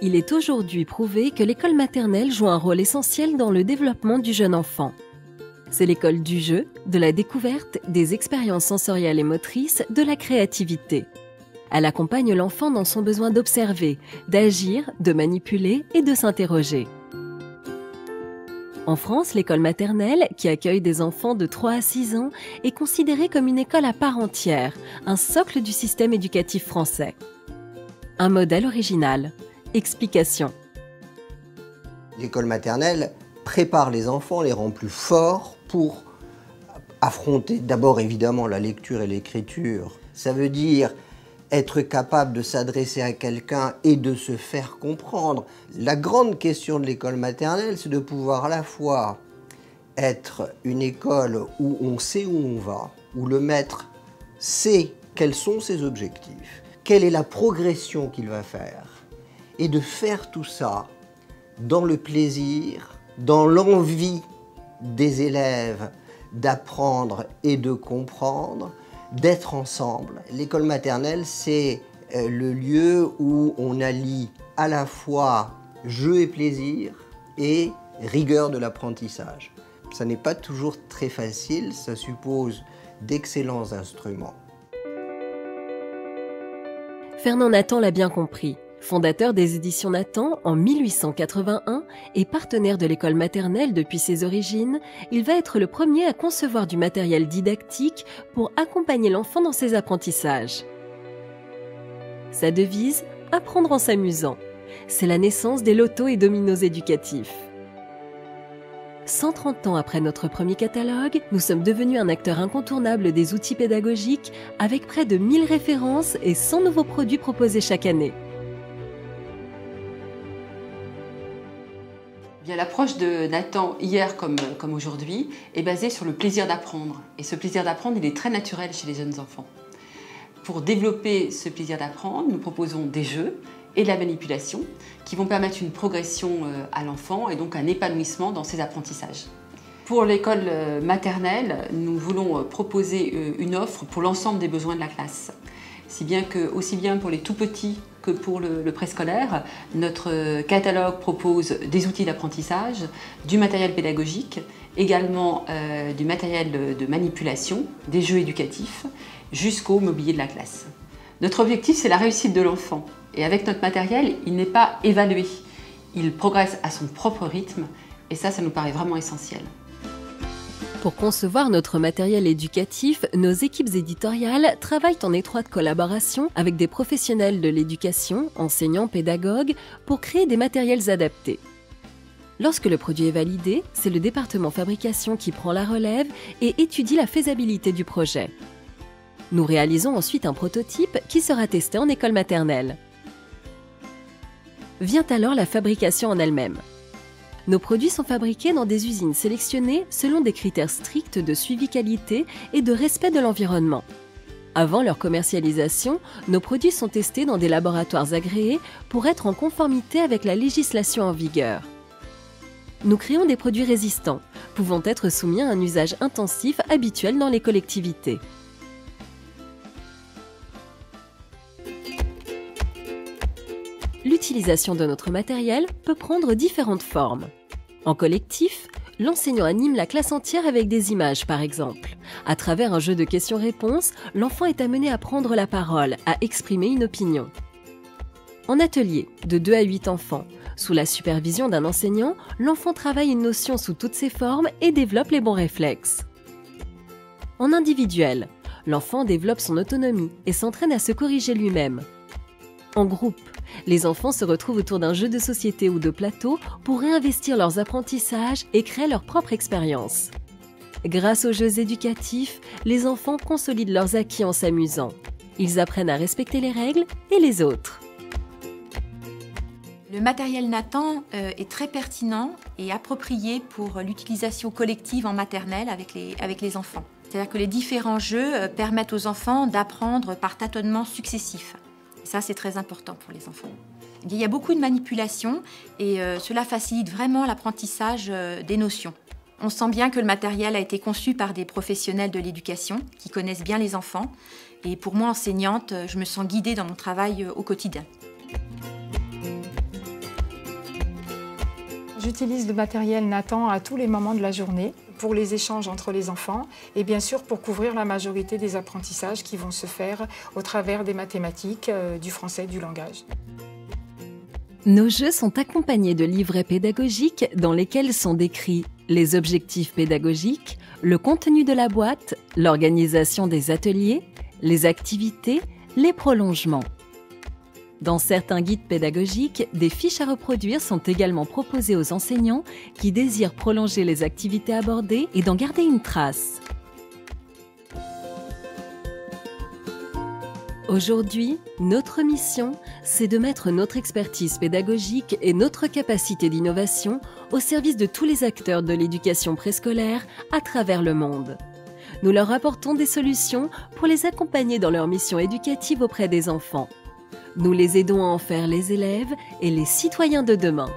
Il est aujourd'hui prouvé que l'école maternelle joue un rôle essentiel dans le développement du jeune enfant. C'est l'école du jeu, de la découverte, des expériences sensorielles et motrices, de la créativité. Elle accompagne l'enfant dans son besoin d'observer, d'agir, de manipuler et de s'interroger. En France, l'école maternelle, qui accueille des enfants de 3 à 6 ans, est considérée comme une école à part entière, un socle du système éducatif français. Un modèle original. Explication. L'école maternelle prépare les enfants, les rend plus forts pour affronter d'abord évidemment la lecture et l'écriture. Ça veut dire être capable de s'adresser à quelqu'un et de se faire comprendre. La grande question de l'école maternelle, c'est de pouvoir à la fois être une école où on sait où on va, où le maître sait quels sont ses objectifs, quelle est la progression qu'il va faire, et de faire tout ça dans le plaisir, dans l'envie des élèves d'apprendre et de comprendre, d'être ensemble. L'école maternelle, c'est le lieu où on allie à la fois jeu et plaisir et rigueur de l'apprentissage. Ça n'est pas toujours très facile, ça suppose d'excellents instruments. Fernand Nathan l'a bien compris. Fondateur des éditions Nathan en 1881 et partenaire de l'école maternelle depuis ses origines, il va être le premier à concevoir du matériel didactique pour accompagner l'enfant dans ses apprentissages. Sa devise, apprendre en s'amusant. C'est la naissance des lotos et dominos éducatifs. 130 ans après notre premier catalogue, nous sommes devenus un acteur incontournable des outils pédagogiques avec près de 1000 références et 100 nouveaux produits proposés chaque année. L'approche de Nathan, hier comme aujourd'hui, est basée sur le plaisir d'apprendre. Et ce plaisir d'apprendre, il est très naturel chez les jeunes enfants. Pour développer ce plaisir d'apprendre, nous proposons des jeux et de la manipulation qui vont permettre une progression à l'enfant et donc un épanouissement dans ses apprentissages. Pour l'école maternelle, nous voulons proposer une offre pour l'ensemble des besoins de la classe. Si bien que, aussi bien pour les tout-petits que pour le préscolaire, notre catalogue propose des outils d'apprentissage, du matériel pédagogique, également du matériel de manipulation, des jeux éducatifs, jusqu'au mobilier de la classe. Notre objectif, c'est la réussite de l'enfant. Et avec notre matériel, il n'est pas évalué. Il progresse à son propre rythme et ça nous paraît vraiment essentiel. Pour concevoir notre matériel éducatif, nos équipes éditoriales travaillent en étroite collaboration avec des professionnels de l'éducation, enseignants, pédagogues, pour créer des matériels adaptés. Lorsque le produit est validé, c'est le département fabrication qui prend la relève et étudie la faisabilité du projet. Nous réalisons ensuite un prototype qui sera testé en école maternelle. Vient alors la fabrication en elle-même. Nos produits sont fabriqués dans des usines sélectionnées selon des critères stricts de suivi qualité et de respect de l'environnement. Avant leur commercialisation, nos produits sont testés dans des laboratoires agréés pour être en conformité avec la législation en vigueur. Nous créons des produits résistants, pouvant être soumis à un usage intensif habituel dans les collectivités. L'utilisation de notre matériel peut prendre différentes formes. En collectif, l'enseignant anime la classe entière avec des images, par exemple. À travers un jeu de questions-réponses, l'enfant est amené à prendre la parole, à exprimer une opinion. En atelier, de 2 à 8 enfants, sous la supervision d'un enseignant, l'enfant travaille une notion sous toutes ses formes et développe les bons réflexes. En individuel, l'enfant développe son autonomie et s'entraîne à se corriger lui-même. En groupe, les enfants se retrouvent autour d'un jeu de société ou de plateau pour réinvestir leurs apprentissages et créer leur propre expérience. Grâce aux jeux éducatifs, les enfants consolident leurs acquis en s'amusant. Ils apprennent à respecter les règles et les autres. Le matériel Nathan est très pertinent et approprié pour l'utilisation collective en maternelle avec les enfants. C'est-à-dire que les différents jeux permettent aux enfants d'apprendre par tâtonnements successifs. Ça, c'est très important pour les enfants. Il y a beaucoup de manipulation et cela facilite vraiment l'apprentissage des notions. On sent bien que le matériel a été conçu par des professionnels de l'éducation qui connaissent bien les enfants. Et pour moi, enseignante, je me sens guidée dans mon travail au quotidien. J'utilise le matériel Nathan à tous les moments de la journée pour les échanges entre les enfants et bien sûr pour couvrir la majorité des apprentissages qui vont se faire au travers des mathématiques, du français, du langage. Nos jeux sont accompagnés de livrets pédagogiques dans lesquels sont décrits les objectifs pédagogiques, le contenu de la boîte, l'organisation des ateliers, les activités, les prolongements. Dans certains guides pédagogiques, des fiches à reproduire sont également proposées aux enseignants qui désirent prolonger les activités abordées et d'en garder une trace. Aujourd'hui, notre mission, c'est de mettre notre expertise pédagogique et notre capacité d'innovation au service de tous les acteurs de l'éducation préscolaire à travers le monde. Nous leur apportons des solutions pour les accompagner dans leur mission éducative auprès des enfants. Nous les aidons à en faire les élèves et les citoyens de demain.